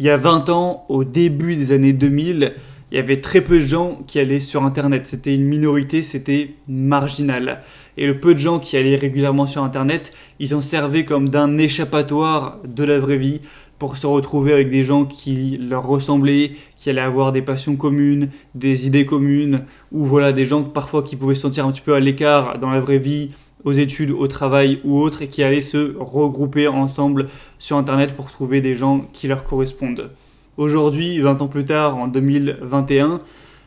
Il y a 20 ans, au début des années 2000, il y avait très peu de gens qui allaient sur Internet. C'était une minorité, c'était marginal. Et le peu de gens qui allaient régulièrement sur Internet, ils en servaient comme d'un échappatoire de la vraie vie pour se retrouver avec des gens qui leur ressemblaient, qui allaient avoir des passions communes, des idées communes, ou voilà, des gens parfois qui pouvaient se sentir un petit peu à l'écart dans la vraie vie, aux études, au travail ou autre, et qui allaient se regrouper ensemble sur Internet pour trouver des gens qui leur correspondent. Aujourd'hui, 20 ans plus tard, en 2021,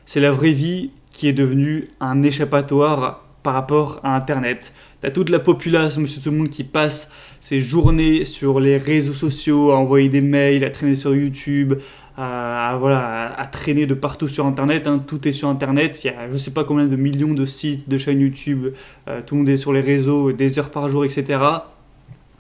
c'est la vraie vie qui est devenue un échappatoire par rapport à Internet. T'as toute la populace, monsieur tout le monde, qui passe ses journées sur les réseaux sociaux, à envoyer des mails, à traîner sur YouTube, à traîner de partout sur Internet. Tout est sur Internet. Il y a je ne sais pas combien de millions de sites, de chaînes YouTube. Tout le monde est sur les réseaux des heures par jour, etc.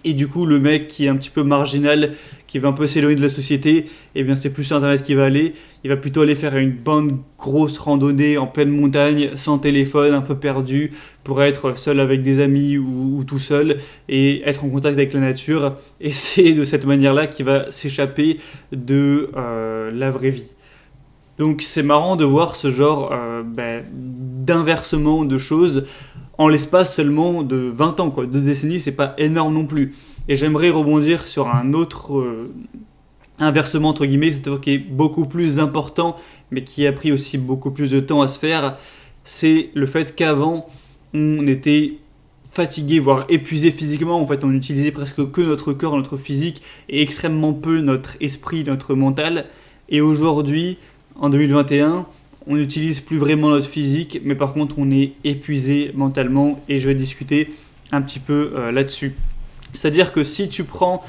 Et du coup, le mec qui est un petit peu marginal, qui va un peu s'éloigner de la société, eh bien, c'est plus sur Internet qu'il va aller. Il va plutôt aller faire une bonne grosse randonnée en pleine montagne, sans téléphone, un peu perdu, pour être seul avec des amis ou tout seul, et être en contact avec la nature. Et c'est de cette manière-là qu'il va s'échapper de la vraie vie. Donc c'est marrant de voir ce genre d'inversement de choses en l'espace seulement de 20 ans, quoi. 2 décennies, c'est pas énorme non plus. Et j'aimerais rebondir sur un autre inversement, entre guillemets, c'est-à-dire qui est beaucoup plus important, mais qui a pris aussi beaucoup plus de temps à se faire. C'est le fait qu'avant, on était fatigué, voire épuisé physiquement. En fait, on utilisait presque que notre corps, notre physique, et extrêmement peu notre esprit, notre mental. Et aujourd'hui, en 2021, on n'utilise plus vraiment notre physique, mais par contre on est épuisé mentalement, et je vais discuter un petit peu là-dessus. C'est-à-dire que si tu prends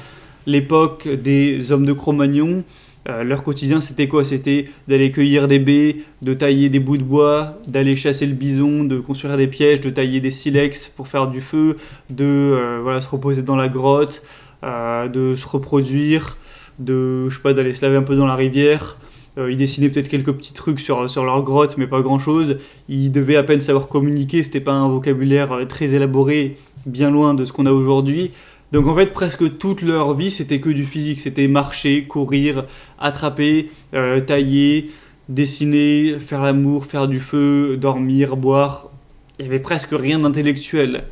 l'époque des hommes de Cro-Magnon, leur quotidien c'était quoi? C'était d'aller cueillir des baies, de tailler des bouts de bois, d'aller chasser le bison, de construire des pièges, de tailler des silex pour faire du feu, de se reposer dans la grotte, de se reproduire, d'aller se laver un peu dans la rivière. Ils dessinaient peut-être quelques petits trucs sur leur grotte, mais pas grand-chose. Ils devaient à peine savoir communiquer, c'était pas un vocabulaire très élaboré, bien loin de ce qu'on a aujourd'hui. Donc en fait, presque toute leur vie, c'était que du physique. C'était marcher, courir, attraper, tailler, dessiner, faire l'amour, faire du feu, dormir, boire. Il y avait presque rien d'intellectuel.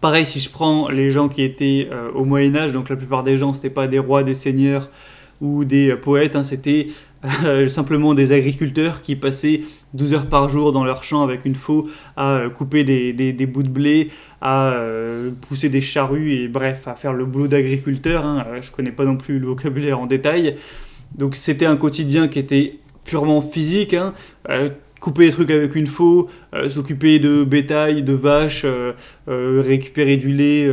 Pareil, si je prends les gens qui étaient au Moyen-Âge, donc la plupart des gens, c'était pas des rois, des seigneurs ou des poètes, c'était simplement des agriculteurs qui passaient 12 heures par jour dans leur champ avec une faux à couper des bouts de blé, à pousser des charrues et bref, à faire le boulot d'agriculteur. Je connais pas non plus le vocabulaire en détail. Donc c'était un quotidien qui était purement physique. Couper des trucs avec une faux, s'occuper de bétail, de vaches, récupérer du lait,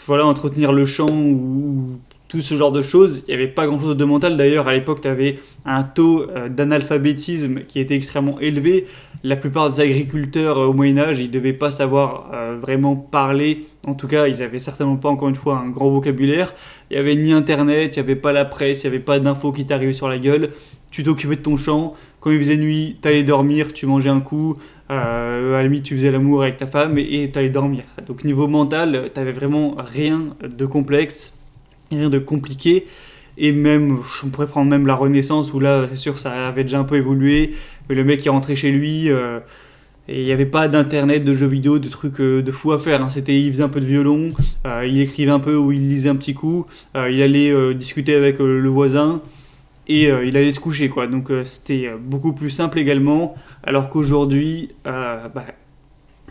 entretenir le champ ou tout ce genre de choses. Il n'y avait pas grand chose de mental. D'ailleurs, à l'époque, tu avais un taux d'analphabétisme qui était extrêmement élevé. La plupart des agriculteurs au Moyen-Âge, ils ne devaient pas savoir vraiment parler. En tout cas, ils n'avaient certainement pas, encore une fois, un grand vocabulaire. Il n'y avait ni Internet, il n'y avait pas la presse, il n'y avait pas d'infos qui t'arrivaient sur la gueule. Tu t'occupais de ton champ. Quand il faisait nuit, tu allais dormir, tu mangeais un coup. À la limite, tu faisais l'amour avec ta femme et tu allais dormir. Donc, niveau mental, tu n'avais vraiment rien de complexe. Rien de compliqué. Et même, on pourrait prendre même la Renaissance, où là, c'est sûr, ça avait déjà un peu évolué. Mais le mec est rentré chez lui, et il n'y avait pas d'internet, de jeux vidéo, de trucs de fou à faire. Il faisait un peu de violon, il écrivait un peu ou il lisait un petit coup, il allait discuter avec le voisin, et il allait se coucher, quoi. Donc c'était beaucoup plus simple également, alors qu'aujourd'hui, pas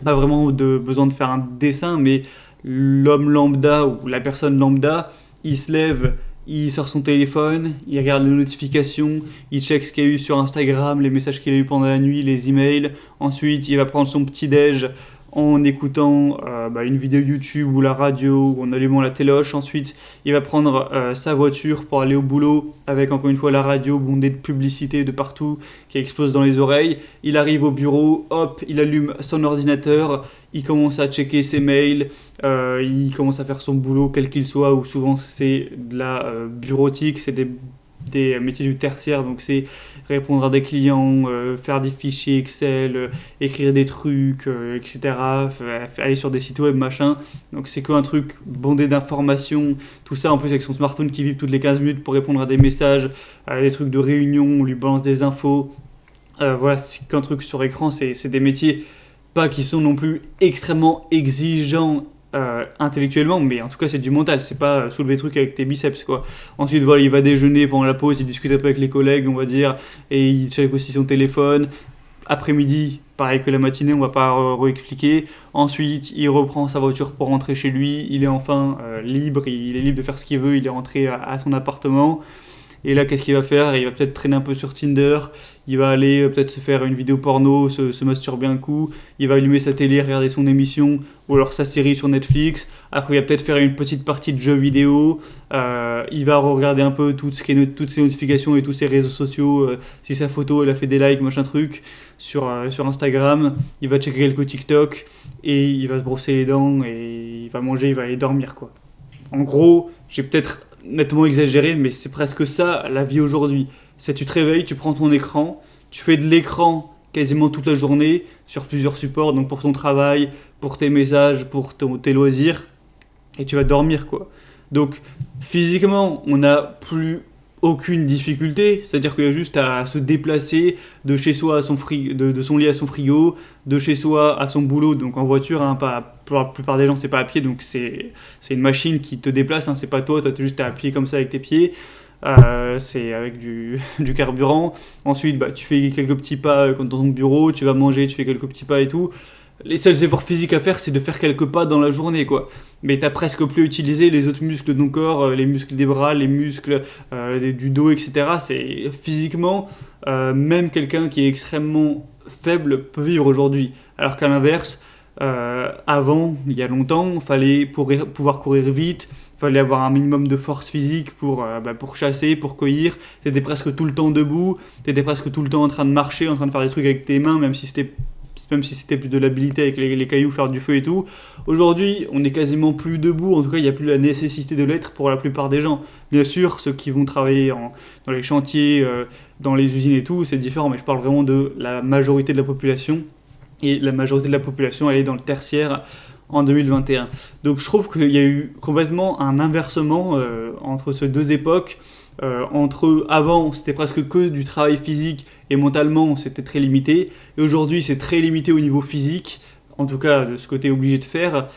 vraiment besoin de faire un dessin, mais l'homme lambda ou la personne lambda, il se lève, il sort son téléphone, il regarde les notifications, il check ce qu'il y a eu sur Instagram, les messages qu'il a eu pendant la nuit, les emails. Ensuite, il va prendre son petit-déj en écoutant une vidéo YouTube ou la radio ou en allumant la téloche. Ensuite, il va prendre sa voiture pour aller au boulot avec encore une fois la radio bondée de publicité de partout qui explose dans les oreilles. Il arrive au bureau, hop, il allume son ordinateur, il commence à checker ses mails, il commence à faire son boulot quel qu'il soit, ou souvent c'est de la bureautique, c'est des des métiers du tertiaire, donc c'est répondre à des clients, faire des fichiers Excel, écrire des trucs, etc., aller sur des sites web, machin. Donc c'est qu'un truc bondé d'informations, tout ça en plus avec son smartphone qui vibre toutes les 15 minutes pour répondre à des messages, à des trucs de réunion, on lui balance des infos. Voilà, c'est qu'un truc sur écran, c'est des métiers pas qui sont non plus extrêmement exigeants intellectuellement, mais en tout cas c'est du mental, c'est pas soulever des trucs avec tes biceps quoi. Ensuite voilà, il va déjeuner pendant la pause, il discute un peu avec les collègues on va dire, et il check aussi son téléphone. Après-midi, pareil que la matinée, on va pas réexpliquer. Ensuite, il reprend sa voiture pour rentrer chez lui, il est enfin libre, il est libre de faire ce qu'il veut, il est rentré à son appartement. Et là, qu'est-ce qu'il va faire? Il va peut-être traîner un peu sur Tinder, il va aller peut-être se faire une vidéo porno, se masturber un coup, il va allumer sa télé, regarder son émission, ou alors sa série sur Netflix. Après, il va peut-être faire une petite partie de jeux vidéo, il va regarder un peu toutes ses notifications et tous ses réseaux sociaux, si sa photo, elle a fait des likes, machin truc, sur Instagram. Il va checker quelques TikTok, et il va se brosser les dents, et il va manger, il va aller dormir, quoi. En gros, j'ai peut-être nettement exagéré, mais c'est presque ça la vie aujourd'hui. C'est tu te réveilles, tu prends ton écran, tu fais de l'écran quasiment toute la journée sur plusieurs supports, donc pour ton travail, pour tes messages, pour tes loisirs, et tu vas dormir quoi. Donc physiquement, on n'a plus aucune difficulté, c'est-à-dire qu'il y a juste à se déplacer de chez soi à son de son lit à son frigo, de chez soi à son boulot, donc en voiture, hein, pas, pour la plupart des gens c'est pas à pied, donc c'est une machine qui te déplace, hein, c'est pas toi as juste à appuyer comme ça avec tes pieds, c'est avec du carburant. Ensuite bah, tu fais quelques petits pas dans ton bureau, tu vas manger, tu fais quelques petits pas et tout. Les seuls efforts physiques à faire, c'est de faire quelques pas dans la journée, quoi. Mais t'as presque plus utilisé les autres muscles de ton corps, les muscles des bras, les muscles du dos, etc. C'est physiquement, même quelqu'un qui est extrêmement faible peut vivre aujourd'hui. Alors qu'à l'inverse, avant, il y a longtemps, fallait pouvoir courir vite, fallait avoir un minimum de force physique pour chasser, pour cueillir. T'étais presque tout le temps debout, t'étais presque tout le temps en train de marcher, en train de faire des trucs avec tes mains, même si c'était plus de l'habilité avec les cailloux, faire du feu et tout. Aujourd'hui, on est quasiment plus debout, en tout cas, il n'y a plus la nécessité de l'être pour la plupart des gens. Bien sûr, ceux qui vont travailler dans les chantiers, dans les usines et tout, c'est différent, mais je parle vraiment de la majorité de la population. Et la majorité de la population, elle est dans le tertiaire en 2021. Donc je trouve qu'il y a eu complètement un inversement entre ces deux époques. Avant, c'était presque que du travail physique et mentalement, c'était très limité. Et aujourd'hui, c'est très limité au niveau physique, en tout cas de ce que tu es obligé de faire.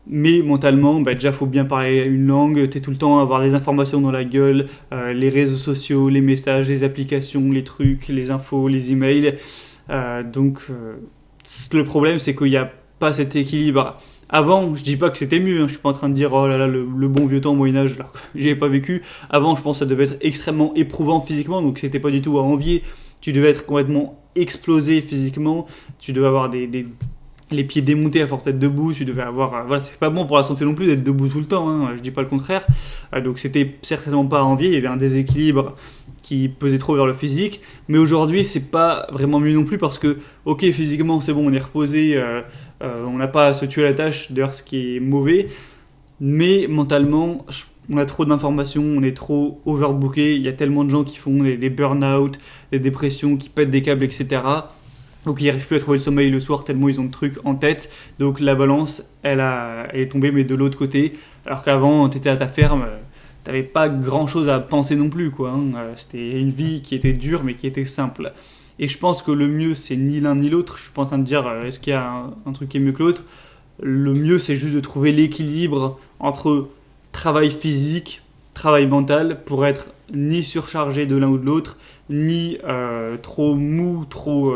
Mais mentalement, déjà, il faut bien parler une langue, tu es tout le temps à avoir des informations dans la gueule, les réseaux sociaux, les messages, les applications, les trucs, les infos, les emails. Le problème, c'est qu'il n'y a pas cet équilibre. Avant, je dis pas que c'était mieux, hein, je suis pas en train de dire oh là là le bon vieux temps Moyen-Âge alors que j'y ai pas vécu. Avant, je pense que ça devait être extrêmement éprouvant physiquement, donc c'était pas du tout à envier. Tu devais être complètement explosé physiquement, tu devais avoir les pieds démontés à force d'être debout, tu devais avoir. Voilà, c'est pas bon pour la santé non plus d'être debout tout le temps, hein, je dis pas le contraire. Donc c'était certainement pas à envier, il y avait un déséquilibre qui pesait trop vers le physique, mais aujourd'hui c'est pas vraiment mieux non plus parce que, ok, physiquement c'est bon, on est reposé, on n'a pas à se tuer à la tâche, d'ailleurs ce qui est mauvais, mais mentalement on a trop d'informations, on est trop overbooké, il y a tellement de gens qui font des burn-out, des dépressions, qui pètent des câbles, etc. Donc ils n'arrivent plus à trouver le sommeil le soir tellement ils ont de trucs en tête. Donc la balance, elle est tombée mais de l'autre côté. Alors qu'avant, tu étais à ta ferme, t'avais pas grand chose à penser non plus, quoi. C'était une vie qui était dure mais qui était simple. Et je pense que le mieux, c'est ni l'un ni l'autre. Je suis pas en train de dire est-ce qu'il y a un truc qui est mieux que l'autre. Le mieux, c'est juste de trouver l'équilibre entre travail physique, travail mental pour être ni surchargé de l'un ou de l'autre, ni trop mou, trop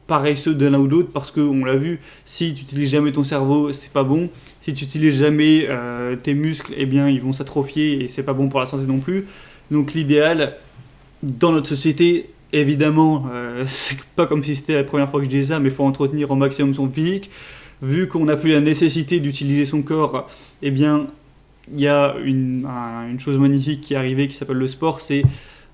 paresseux de l'un ou de l'autre, parce qu'on l'a vu, si tu n'utilises jamais ton cerveau, c'est pas bon. Si tu n'utilises jamais tes muscles, eh bien ils vont s'atrophier et c'est pas bon pour la santé non plus. Donc l'idéal dans notre société, évidemment, c'est pas comme si c'était la première fois que je disais ça, mais il faut entretenir au maximum son physique. Vu qu'on n'a plus la nécessité d'utiliser son corps, eh bien il y a une chose magnifique qui est arrivée qui s'appelle le sport, c'est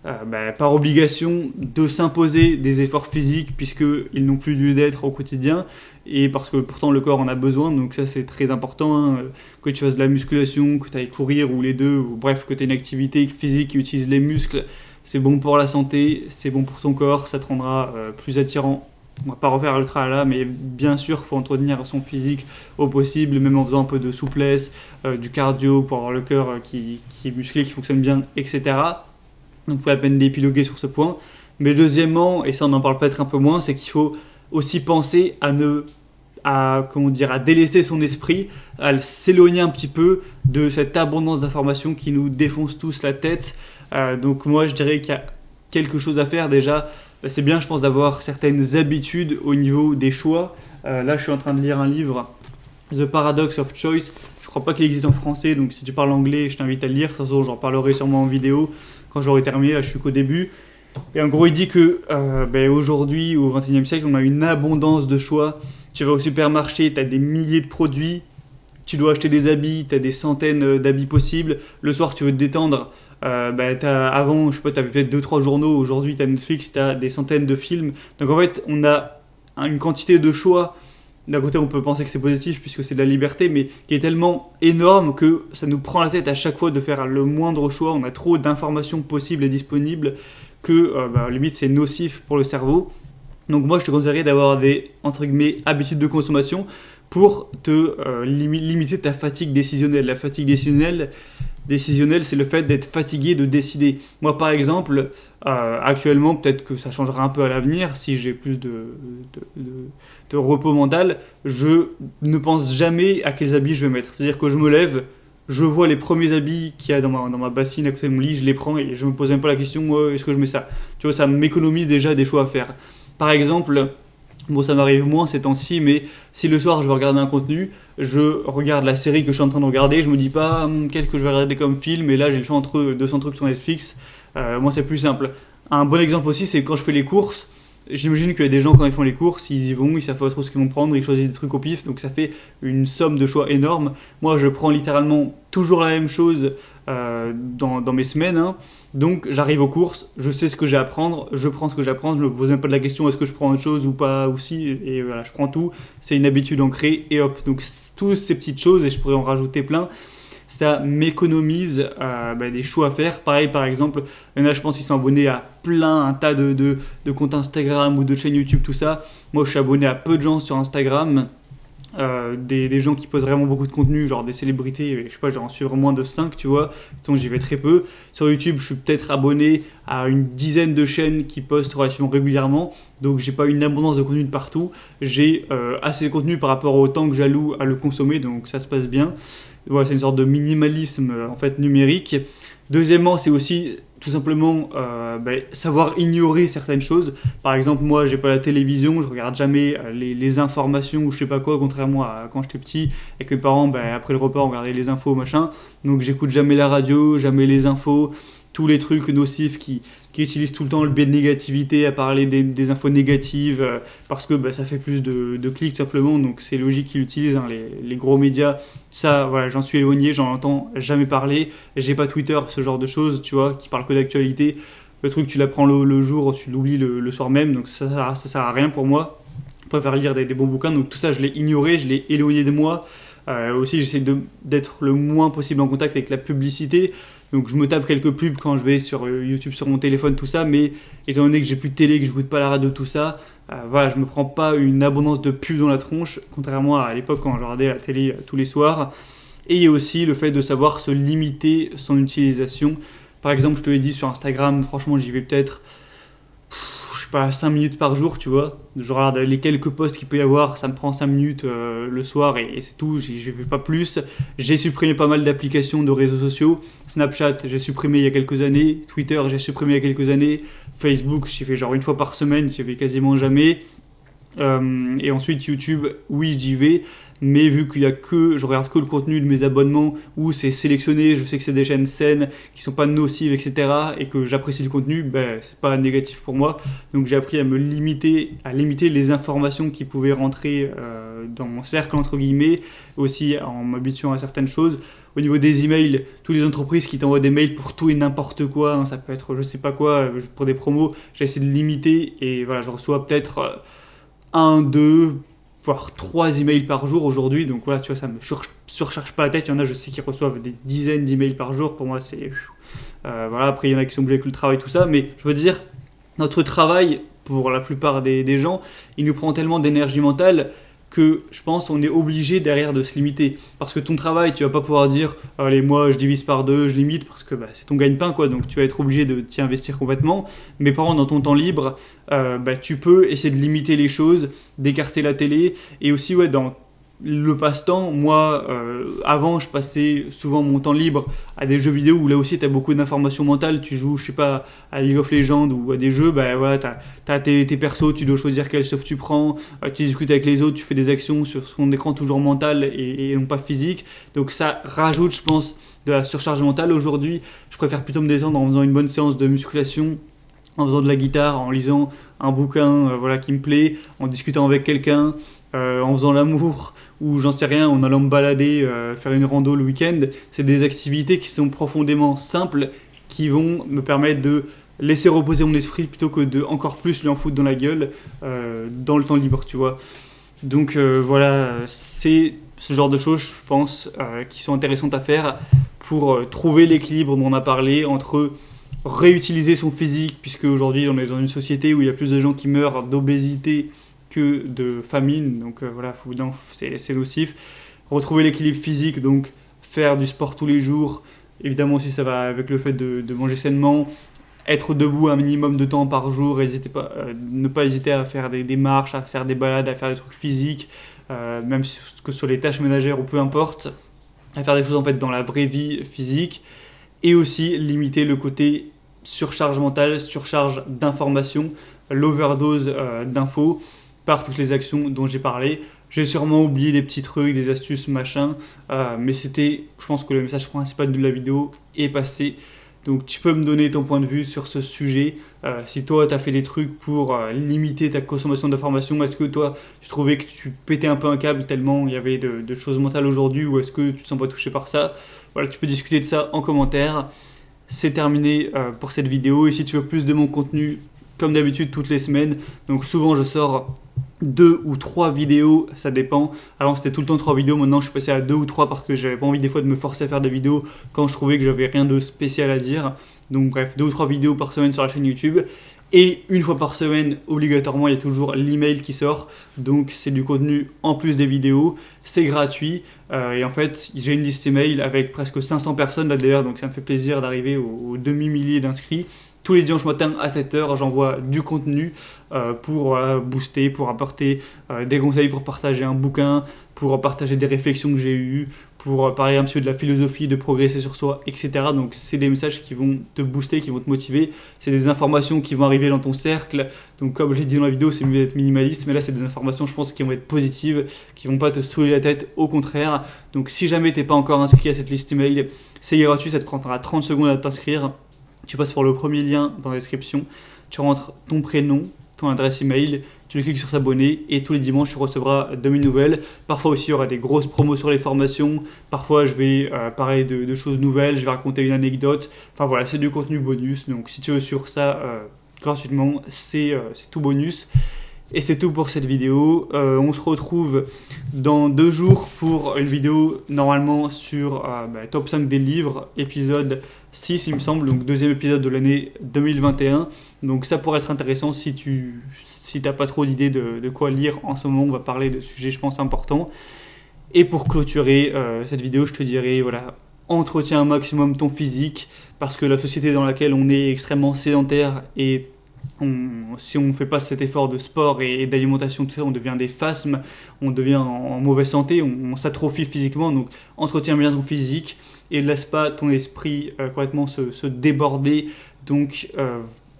par obligation de s'imposer des efforts physiques puisqu'ils n'ont plus lieu d'être au quotidien et parce que pourtant le corps en a besoin, donc ça c'est très important, hein, que tu fasses de la musculation, que tu ailles courir ou les deux, ou bref que tu aies une activité physique qui utilise les muscles, c'est bon pour la santé, c'est bon pour ton corps, ça te rendra plus attirant. On va pas refaire le tralala, mais bien sûr, il faut entretenir son physique au possible, même en faisant un peu de souplesse, du cardio pour avoir le cœur qui est musclé, qui fonctionne bien, etc. Donc, pas la peine d'épiloguer sur ce point. Mais deuxièmement, et ça on en parle peut-être un peu moins, c'est qu'il faut aussi penser à délester son esprit, à s'éloigner un petit peu de cette abondance d'informations qui nous défonce tous la tête. Donc moi, je dirais qu'il y a quelque chose à faire déjà. C'est bien, je pense, d'avoir certaines habitudes au niveau des choix. Là, je suis en train de lire un livre, The Paradox of Choice. Je crois pas qu'il existe en français, donc si tu parles anglais, je t'invite à le lire. De toute façon, j'en parlerai sûrement en vidéo quand j'aurai terminé. Là, je suis qu'au début. Et en gros, il dit que aujourd'hui, au XXIe siècle, on a une abondance de choix. Tu vas au supermarché, tu as des milliers de produits. Tu dois acheter des habits, tu as des centaines d'habits possibles. Le soir, tu veux te détendre. Avant, je sais pas, tu avais peut-être 2-3 journaux. Aujourd'hui, tu as Netflix, tu as des centaines de films. Donc en fait, on a une quantité de choix. D'un côté, on peut penser que c'est positif puisque c'est de la liberté, mais qui est tellement énorme que ça nous prend la tête à chaque fois de faire le moindre choix. On a trop d'informations possibles et disponibles que limite c'est nocif pour le cerveau. Donc moi, je te conseillerais d'avoir des, entre guillemets, habitudes de consommation pour te limiter ta fatigue décisionnelle. La fatigue décisionnelle, c'est le fait d'être fatigué de décider. Moi, par exemple, actuellement, peut-être que ça changera un peu à l'avenir, si j'ai plus de repos mental, je ne pense jamais à quels habits je vais mettre. C'est-à-dire que je me lève, je vois les premiers habits qu'il y a dans ma bassine à côté de mon lit, je les prends et je me pose même pas la question, est-ce que je mets ça? Tu vois, ça m'économise déjà des choix à faire. Par exemple, bon, ça m'arrive moins ces temps-ci, mais si le soir je veux regarder un contenu, je regarde la série que je suis en train de regarder, je me dis pas qu'est-ce que je vais regarder comme film, et là j'ai le choix entre 200 trucs sur Netflix. Moi c'est plus simple. Un bon exemple aussi, c'est quand je fais les courses. J'imagine qu'il y a des gens quand ils font les courses, ils y vont, ils savent pas trop ce qu'ils vont prendre, ils choisissent des trucs au pif, donc ça fait une somme de choix énorme. Moi je prends littéralement toujours la même chose dans mes semaines, hein. Donc j'arrive aux courses, je sais ce que j'ai à prendre, je prends ce que j'ai à prendre, je me pose même pas de la question est-ce que je prends autre chose ou pas aussi, et voilà, je prends tout, c'est une habitude ancrée et hop. Donc toutes ces petites choses, et je pourrais en rajouter plein, ça m'économise des choix à faire. Pareil, par exemple, il y en a, je pense, qui sont abonnés à un tas de comptes Instagram ou de chaînes YouTube, tout ça. Moi, je suis abonné à peu de gens sur Instagram, des gens qui posent vraiment beaucoup de contenu, genre des célébrités, je sais pas, j'en suis moins de 5, tu vois, donc j'y vais très peu. Sur YouTube, je suis peut-être abonné à une dizaine de chaînes qui postent relativement régulièrement, donc j'ai pas une abondance de contenu de partout. J'ai assez de contenu par rapport au temps que j'alloue à le consommer, donc ça se passe bien. Voilà, c'est une sorte de minimalisme en fait numérique. Deuxièmement, c'est aussi tout simplement savoir ignorer certaines choses. Par exemple, moi, j'ai pas la télévision, je regarde jamais les informations ou je sais pas quoi, contrairement à quand j'étais petit et que mes parents, après le repas, on regardait les infos, machin. Donc, j'écoute jamais la radio, jamais les infos, tous les trucs nocifs qui utilisent tout le temps le biais de négativité à parler des infos négatives parce que ça fait plus de clics simplement, donc c'est logique qu'ils l'utilisent, hein, les gros médias. Ça, voilà, j'en suis éloigné, j'en entends jamais parler. J'ai pas Twitter, ce genre de choses, tu vois, qui parle que d'actualité. Le truc, tu l'apprends le jour, tu l'oublies le soir même, donc ça sert à rien pour moi. Je préfère lire des bons bouquins, donc tout ça, je l'ai ignoré, je l'ai éloigné de moi. Aussi, j'essaie d'être le moins possible en contact avec la publicité. Donc je me tape quelques pubs quand je vais sur YouTube, sur mon téléphone, tout ça, mais étant donné que j'ai plus de télé, que je n'écoute pas la radio, tout ça, voilà, je me prends pas une abondance de pubs dans la tronche, contrairement à l'époque quand je regardais la télé tous les soirs. Et il y a aussi le fait de savoir se limiter son utilisation. Par exemple, je te l'ai dit sur Instagram, franchement j'y vais peut-être 5 minutes par jour, tu vois. Je regarde les quelques posts qu'il peut y avoir, ça me prend 5 minutes le soir et c'est tout, je fais pas plus. J'ai supprimé pas mal d'applications de réseaux sociaux. Snapchat, j'ai supprimé il y a quelques années. Twitter, j'ai supprimé il y a quelques années. Facebook, j'y fais genre une fois par semaine, j'y vais quasiment jamais. Et ensuite YouTube, oui j'y vais, mais vu qu'il y a je regarde que le contenu de mes abonnements où c'est sélectionné, je sais que c'est des chaînes saines qui sont pas nocives, etc., et que j'apprécie le contenu, c'est pas négatif pour moi. Donc j'ai appris à limiter les informations qui pouvaient rentrer dans mon cercle entre guillemets, aussi en m'habituant à certaines choses. au niveau des emails, toutes les entreprises qui t'envoient des mails pour tout et n'importe quoi, hein, ça peut être je sais pas quoi, pour des promos, j'essaie de limiter et voilà, je reçois peut-être 1, 2, voire 3 emails par jour aujourd'hui, donc voilà, tu vois, ça me surcharge pas la tête. Il y en a, je sais, qui reçoivent des dizaines d'emails par jour, pour moi c'est... voilà, après il y en a qui sont oubliés avec le travail, tout ça, mais je veux dire, notre travail, pour la plupart des gens, il nous prend tellement d'énergie mentale que je pense on est obligé derrière de se limiter. Parce que ton travail, tu vas pas pouvoir dire allez, moi je divise par deux, je limite, parce que c'est ton gagne-pain, quoi, donc tu vas être obligé de t'y investir complètement. Mais par contre, dans ton temps libre, tu peux essayer de limiter les choses, d'écarter la télé, et aussi ouais, dans le passe-temps, moi, avant, je passais souvent mon temps libre à des jeux vidéo où là aussi tu as beaucoup d'informations mentales. Tu joues, je sais pas, à League of Legends ou à des jeux, voilà, tu as tes persos, tu dois choisir quel stuff tu prends, tu discutes avec les autres, tu fais des actions sur son écran toujours mental et non pas physique. Donc ça rajoute, je pense, de la surcharge mentale. Aujourd'hui, je préfère plutôt me détendre en faisant une bonne séance de musculation, en faisant de la guitare, en lisant un bouquin voilà, qui me plaît, en discutant avec quelqu'un, en faisant l'amour, ou j'en sais rien, en allant me balader, faire une rando le week-end. C'est des activités qui sont profondément simples, qui vont me permettre de laisser reposer mon esprit plutôt que de encore plus lui en foutre dans la gueule dans le temps libre, tu vois. Donc voilà, c'est ce genre de choses, je pense, qui sont intéressantes à faire pour trouver l'équilibre dont on a parlé entre réutiliser son physique, puisque aujourd'hui on est dans une société où il y a plus de gens qui meurent d'obésité que de famine, donc voilà, c'est nocif. Retrouver l'équilibre physique, donc faire du sport tous les jours, évidemment aussi ça va avec le fait de manger sainement, être debout un minimum de temps par jour, ne pas hésiter à faire des marches, à faire des balades, à faire des trucs physiques, même que sur les tâches ménagères ou peu importe, à faire des choses en fait dans la vraie vie physique, et aussi limiter le côté surcharge mentale, surcharge d'informations, l'overdose d'infos par toutes les actions dont j'ai parlé. J'ai sûrement oublié des petits trucs, des astuces, machin, mais je pense que le message principal de la vidéo est passé. Donc tu peux me donner ton point de vue sur ce sujet. Si toi tu as fait des trucs pour limiter ta consommation d'informations, est-ce que toi tu trouvais que tu pétais un peu un câble tellement il y avait de choses mentales aujourd'hui, ou est-ce que tu te sens pas touché par ça? Voilà, tu peux discuter de ça en commentaire. C'est terminé pour cette vidéo, et si tu veux plus de mon contenu, comme d'habitude toutes les semaines, donc souvent je sors 2 ou 3 vidéos, ça dépend. Avant c'était tout le temps 3 vidéos, maintenant je suis passé à 2 ou 3 parce que j'avais pas envie des fois de me forcer à faire des vidéos quand je trouvais que j'avais rien de spécial à dire. Donc bref, 2 ou 3 vidéos par semaine sur la chaîne YouTube. Et une fois par semaine, obligatoirement, il y a toujours l'email qui sort. Donc c'est du contenu en plus des vidéos, c'est gratuit. Et en fait, j'ai une liste email avec presque 500 personnes là d'ailleurs, donc ça me fait plaisir d'arriver au demi-millier d'inscrits. Tous les dimanches matins à 7h, j'envoie du contenu pour booster, pour apporter des conseils, pour partager un bouquin, pour partager des réflexions que j'ai eues, pour parler un petit peu de la philosophie, de progresser sur soi, etc. Donc c'est des messages qui vont te booster, qui vont te motiver. C'est des informations qui vont arriver dans ton cercle. Donc comme je l'ai dit dans la vidéo, c'est mieux d'être minimaliste, mais là c'est des informations, je pense, qui vont être positives, qui vont pas te saouler la tête, au contraire. Donc si jamais t'es pas encore inscrit à cette liste email, c'est gratuit, ça te prendra 30 secondes à t'inscrire. Tu passes par le premier lien dans la description, tu rentres ton prénom, ton adresse email, tu cliques sur s'abonner, et tous les dimanches tu recevras 2000 nouvelles. Parfois aussi il y aura des grosses promos sur les formations, parfois je vais parler de choses nouvelles, je vais raconter une anecdote, enfin voilà, c'est du contenu bonus. Donc si tu veux sur ça gratuitement, c'est tout bonus. Et c'est tout pour cette vidéo. On se retrouve dans 2 jours pour une vidéo normalement sur top 5 des livres, épisode 6 il me semble, donc 2e épisode de l'année 2021. Donc ça pourrait être intéressant si t'as pas trop d'idées de quoi lire en ce moment. On va parler de sujets, je pense, importants. Et pour clôturer cette vidéo, je te dirais, voilà, entretiens un maximum ton physique, parce que la société dans laquelle on est extrêmement sédentaire, et si on ne fait pas cet effort de sport et d'alimentation, tout ça, on devient des phasmes, on devient en mauvaise santé, on s'atrophie physiquement. Donc entretiens bien ton physique et ne laisse pas ton esprit complètement se déborder. Donc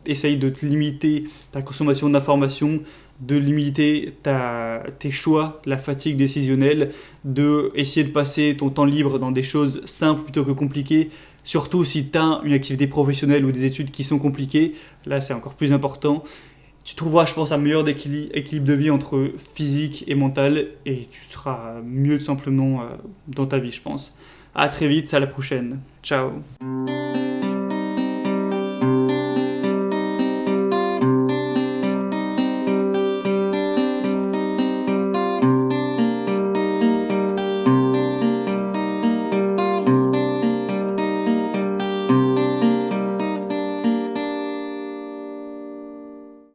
essaye de te limiter ta consommation d'informations, de limiter tes choix, la fatigue décisionnelle, de essayer de passer ton temps libre dans des choses simples plutôt que compliquées. Surtout si tu as une activité professionnelle ou des études qui sont compliquées, là c'est encore plus important. Tu trouveras, je pense, un meilleur équilibre de vie entre physique et mental, et tu seras mieux tout simplement dans ta vie, je pense. À très vite, à la prochaine. Ciao.